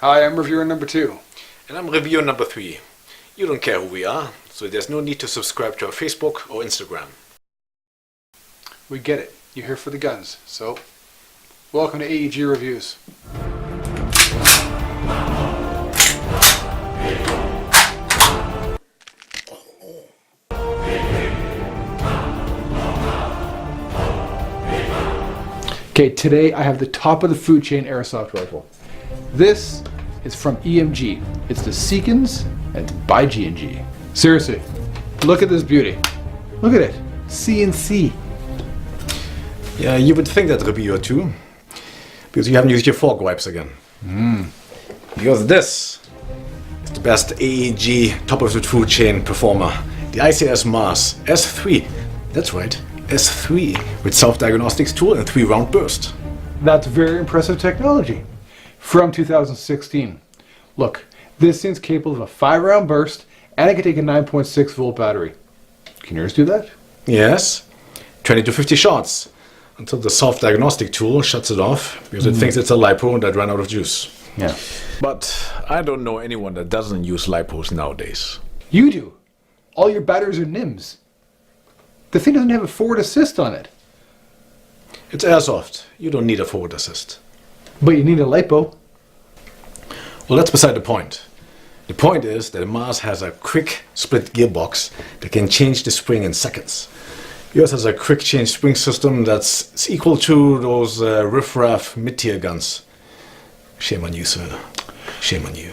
Hi, I'm reviewer number 2. And I'm reviewer number 3. You don't care who we are, so there's no need to subscribe to our Facebook or Instagram. We get it. You're here for the guns. So, welcome to A.E.G Reviews. Okay, today I have the top of the food chain airsoft rifle. This is from EMG. It's the Seekins, and it's by G&G. Seriously, look at this beauty. Look at it. CNC. Yeah, you would think that, reviewer 2, because you haven't used your fork wipes again. Because this is the best A.E.G top of the food chain performer, the ICS M.A.R.S S3. That's right, S3, with self-diagnostics tool and 3-round burst. That's very impressive technology. From 2016. Look, this thing's capable of a 5-round burst, and it can take a 9.6 volt battery. Can yours do that? Yes, 20 to 50 shots, until the self-diagnostic tool shuts it off, because it thinks it's a lipo that ran out of juice. Yeah. But I don't know anyone that doesn't use lipos nowadays. You do. All your batteries are NIMS. The thing doesn't have a forward assist on it. It's airsoft. You don't need a forward assist. But you need a lipo. Well, that's beside the point. The point is that M.A.R.S has a quick split gearbox that can change the spring in seconds. Yours has a quick change spring system that's equal to those riff-raff mid-tier guns. Shame on you, sir. Shame on you.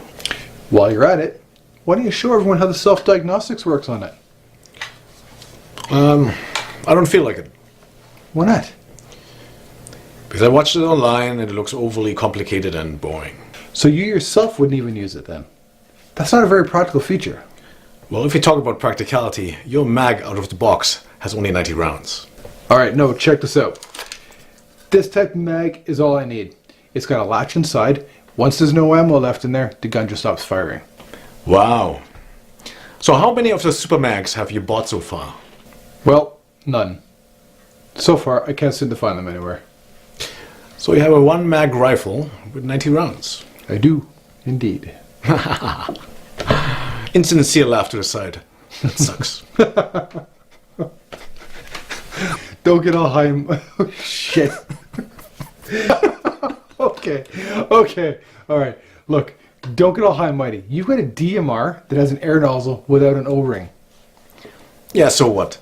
While you're at it, why don't you show everyone how the self-diagnostics works on it? I don't feel like it. Why not? Because I watched it online and it looks overly complicated and boring. So you yourself wouldn't even use it then? That's not a very practical feature. Well, if you talk about practicality, your mag out of the box has only 90 rounds. Alright, no, check this out. This type of mag is all I need. It's got a latch inside. Once there's no ammo left in there, the gun just stops firing. Wow. So how many of the super mags have you bought so far? Well, none. So far, I can't seem to find them anywhere. So you have a 1-mag rifle with 90 rounds. I do, indeed. Insincere laugh to the side. That sucks. Don't get all high. Oh, shit. Okay. All right. Look, don't get all high and mighty. You've got a DMR that has an air nozzle without an O-ring. Yeah, so what?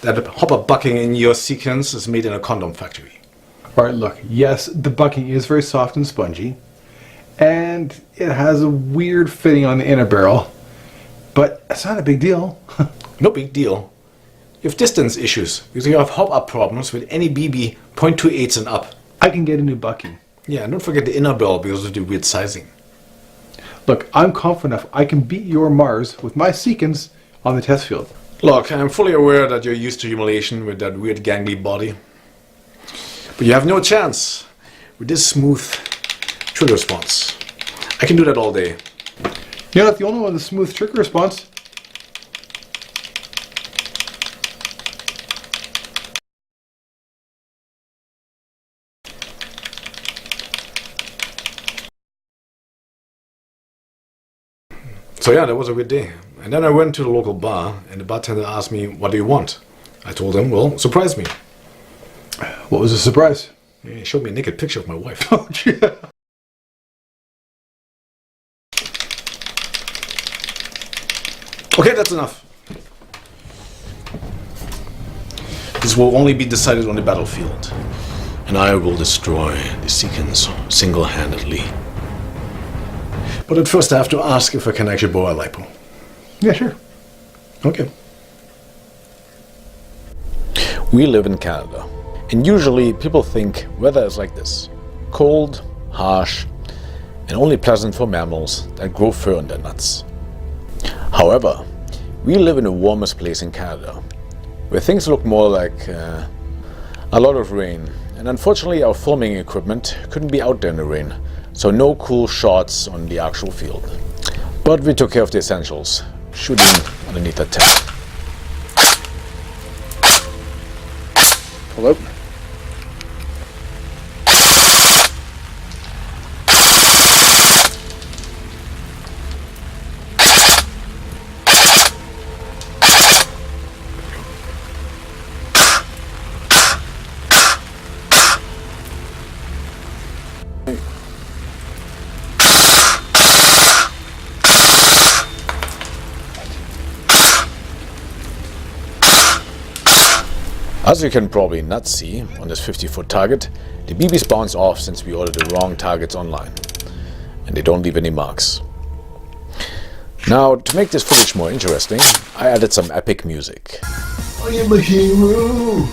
That hopper bucking in your Seekins is made in a condom factory. All right, look. Yes, the bucking is very soft and spongy, and it has a weird fitting on the inner barrel, but it's not a big deal. No big deal. You have distance issues because you have hop-up problems with any BB 0.28s and up. I can get a new bucking. Yeah, and don't forget the inner barrel because of the weird sizing. Look, I'm confident enough I can beat your M.A.R.S with my Seekins on the test field. Look, I'm fully aware that you're used to humiliation with that weird gangly body. But you have no chance with this smooth trigger response. I can do that all day. You're not the only one with a smooth trigger response. So yeah, that was a weird day. And then I went to the local bar and the bartender asked me, what do you want? I told him, well, surprise me. What was the surprise? He showed me a naked picture of my wife. Oh, yeah. Okay, that's enough. This will only be decided on the battlefield. And I will destroy the Seekins single-handedly. But at first I have to ask if I can actually borrow a lipo. Yeah, sure. Okay. We live in Canada. And usually people think weather is like this. Cold, harsh, and only pleasant for mammals that grow fur on their nuts. However, we live in the warmest place in Canada, where things look more like a lot of rain. And unfortunately our filming equipment couldn't be out there in the rain, so no cool shots on the actual field. But we took care of the essentials, shooting underneath that tent. Pull out. As you can probably not see on this 50-foot target, the BBs bounce off since we ordered the wrong targets online, and they don't leave any marks. Now, to make this footage more interesting, I added some epic music. I am a hero.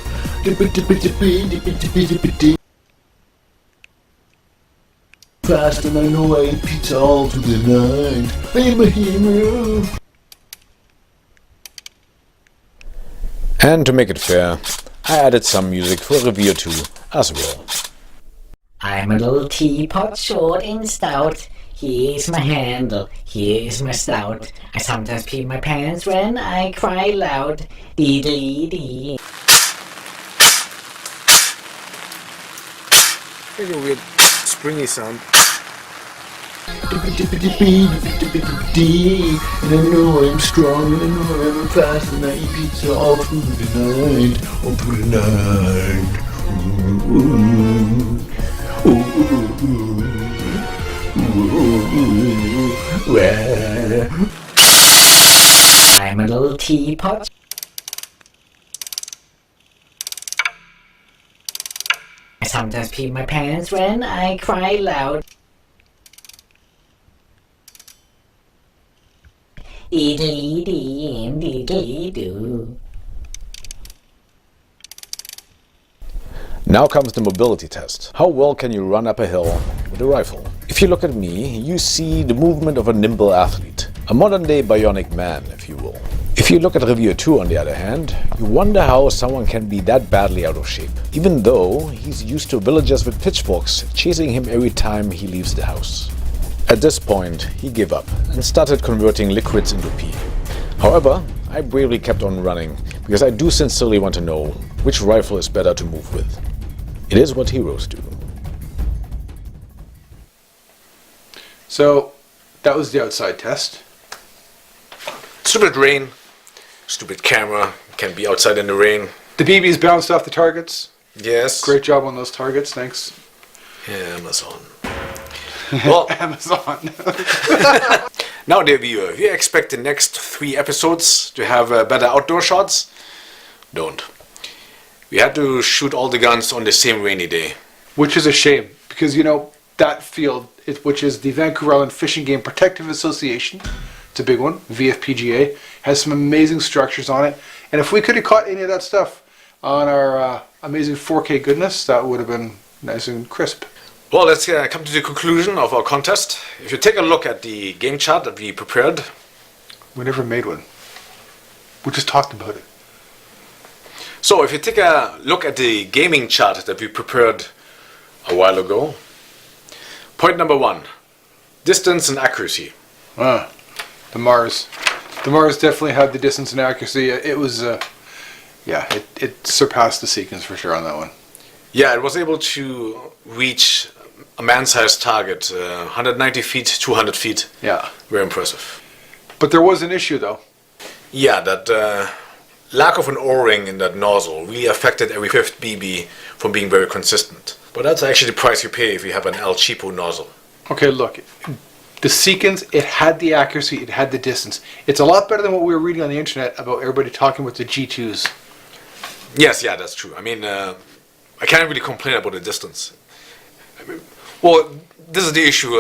Fast and I know I eat pizza all through the night. I am a hero. And to make it fair, I added some music for Review 2 as well. I'm a little teapot, short and stout. Here's my handle, here's my snout. I sometimes pee my pants when I cry loud. Dee-dee-dee. Very weird springy sound. And I know I'm strong and I know I'm fast and I eat pizza all through the night. All through the night. Ooh, ooh, ooh, ooh. I'm a little teapot. I sometimes pee my pants when I cry loud. Dee-dee-dee and dee-dee-doo. Now comes the mobility test. How well can you run up a hill with a rifle? If you look at me, you see the movement of a nimble athlete. A modern-day bionic man, if you will. If you look at Review 2, on the other hand, you wonder how someone can be that badly out of shape, even though he's used to villagers with pitchforks chasing him every time he leaves the house. At this point, he gave up and started converting liquids into pee. However, I bravely kept on running because I do sincerely want to know which rifle is better to move with. It is what heroes do. So, that was the outside test. Stupid rain, stupid camera, can be outside in the rain. The BBs bounced off the targets. Yes. Great job on those targets, thanks. Yeah, Amazon. Well, Amazon. now dear viewer, if you expect the next 3 episodes to have better outdoor shots, don't. We had to shoot all the guns on the same rainy day. Which is a shame, because you know, that field, which is the Vancouver Island Fishing Game Protective Association, it's a big one, VFPGA, has some amazing structures on it. And if we could have caught any of that stuff on our amazing 4K goodness, that would have been nice and crisp. Well, let's come to the conclusion of our contest. If you take a look at the game chart that we prepared. We never made one. We just talked about it. So if you take a look at the gaming chart that we prepared a while ago. Point number 1, distance and accuracy. The M.A.R.S. The M.A.R.S. definitely had the distance and accuracy. It was, yeah, it surpassed the Seekins for sure on that one. Yeah, it was able to reach a man-sized target, 190 feet, 200 feet. Yeah. Very impressive. But there was an issue though. Yeah, that lack of an O-ring in that nozzle really affected every 5th BB from being very consistent. But that's actually the price you pay if you have an El Cheapo nozzle. Okay, look. The Seekins, it had the accuracy, it had the distance. It's a lot better than what we were reading on the internet about everybody talking with the G2s. Yes, yeah, that's true. I mean, I can't really complain about the distance. I mean, well, this is the issue.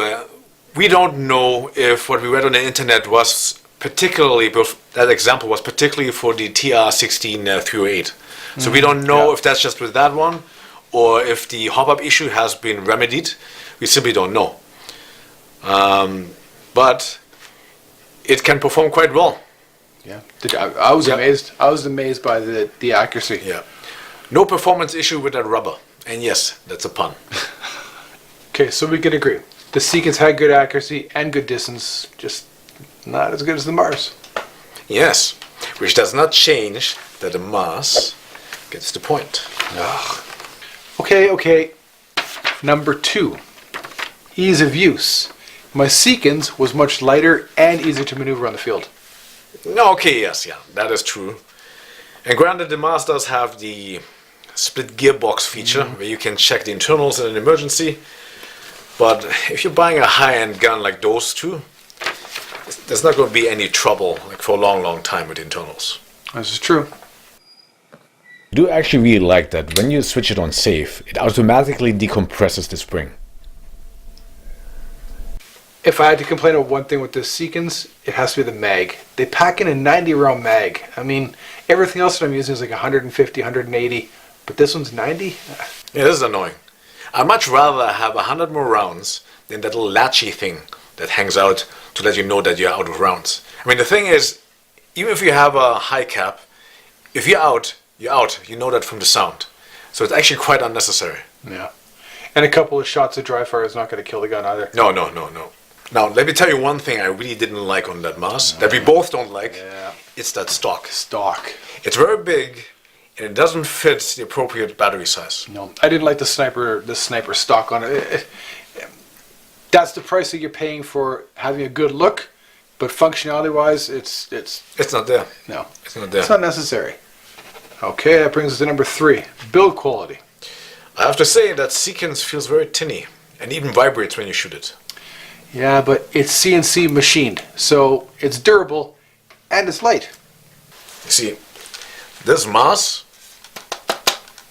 We don't know if what we read on the internet was particularly, that example was particularly for the TR-16-308. So we don't know if that's just with that one, or if the hop-up issue has been remedied. We simply don't know. But it can perform quite well. Yeah, I was amazed. I was amazed by the accuracy. Yeah. No performance issue with that rubber. And yes, that's a pun. Okay, so we can agree. The Seekins had good accuracy and good distance, just not as good as the M.A.R.S. Yes, which does not change that the M.A.R.S. gets the point. Ugh. Okay. Number 2, ease of use. My Seekins was much lighter and easier to maneuver on the field. Okay, yes, yeah, that is true. And granted, the M.A.R.S. does have the split gearbox feature where you can check the internals in an emergency. But if you're buying a high-end gun like those two, there's not going to be any trouble like for a long time with internals. This is true. I do actually really like that when you switch it on safe, it automatically decompresses the spring. If I had to complain about one thing with this Seekins, it has to be the mag. They pack in a 90 round mag. I mean, everything else that I'm using is like 150, 180, but this one's 90? Yeah, this is annoying. I'd much rather have 100 more rounds than that little latchy thing that hangs out to let you know that you're out of rounds. I mean, the thing is, even if you have a high cap, if you're out, you're out. You know that from the sound. So it's actually quite unnecessary. Yeah. And a couple of shots of dry fire is not going to kill the gun either. No. Now, let me tell you one thing I really didn't like on that M.A.R.S. that we both don't like. Yeah. It's that stock. It's It's very big, and it doesn't fit the appropriate battery size. No, I didn't like the sniper stock on it. That's the price that you're paying for having a good look, but functionality-wise, it's not there. No, It's not there. it's not necessary. Okay, that brings us to number 3, build quality. I have to say that Seekins feels very tinny, and even vibrates when you shoot it. Yeah, but it's CNC machined, so it's durable and it's light. You see, this M.A.R.S.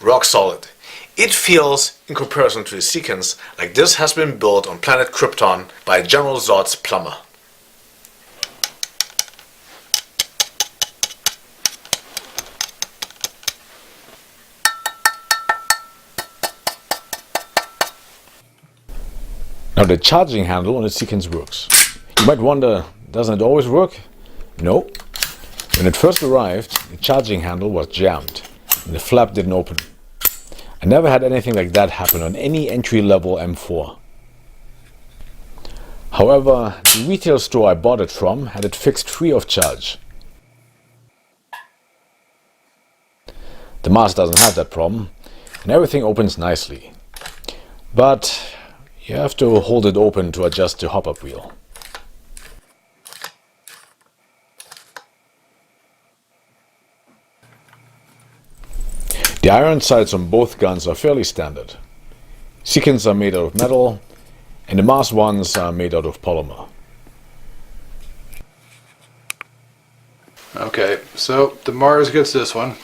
rock solid. It feels, in comparison to the Seekins, like this has been built on planet Krypton by General Zod's plumber. Now the charging handle on the Seekins works. You might wonder, doesn't it always work? No. When it first arrived, the charging handle was jammed and the flap didn't open. I never had anything like that happen on any entry-level M4. However, the retail store I bought it from had it fixed free of charge. The M.A.R.S. doesn't have that problem, and everything opens nicely. But you have to hold it open to adjust the hop-up wheel. The iron sights on both guns are fairly standard. Seekins are made out of metal, and the M.A.R.S. ones are made out of polymer. Okay, so the M.A.R.S. gets this one.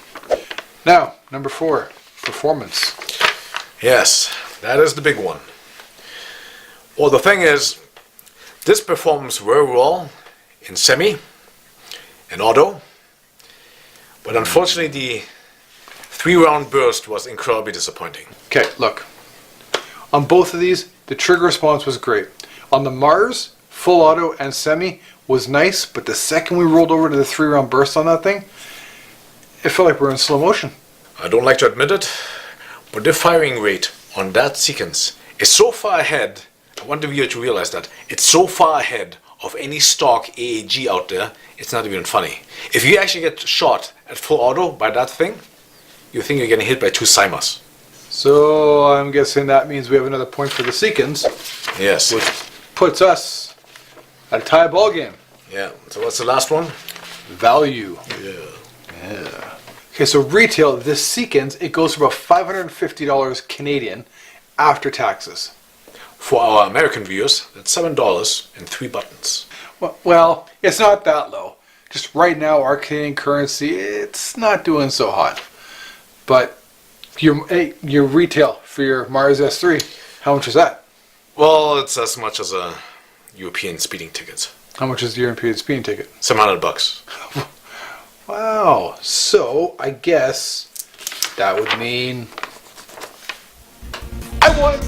Now, number 4, performance. Yes, that is the big one. Well, the thing is, this performs very well in semi and auto, but unfortunately the 3-round burst was incredibly disappointing. Okay, look. On both of these, the trigger response was great. On the M.A.R.S., full auto and semi was nice, but the second we rolled over to the 3-round burst on that thing, it felt like we were in slow motion. I don't like to admit it, but the firing rate on that Seekins is so far ahead. I want the viewer to realize that it's so far ahead of any stock A.E.G out there, it's not even funny. If you actually get shot at full auto by that thing, you think you're getting hit by 2 Simers. So I'm guessing that means we have another point for the Seekins, Yes. which puts us at a tie ball game. Yeah. So what's the last one? Value. Yeah. Okay, so retail, this Seekins, it goes for about $550 Canadian after taxes. For our American viewers, that's $7 and 3 buttons. Well, it's not that low. Just right now, our Canadian currency, it's not doing so hot. But your retail for your M.A.R.S. S3, how much is that? Well, it's as much as a European speeding ticket. How much is the European speeding ticket? $700. Wow. So I guess that would mean I won.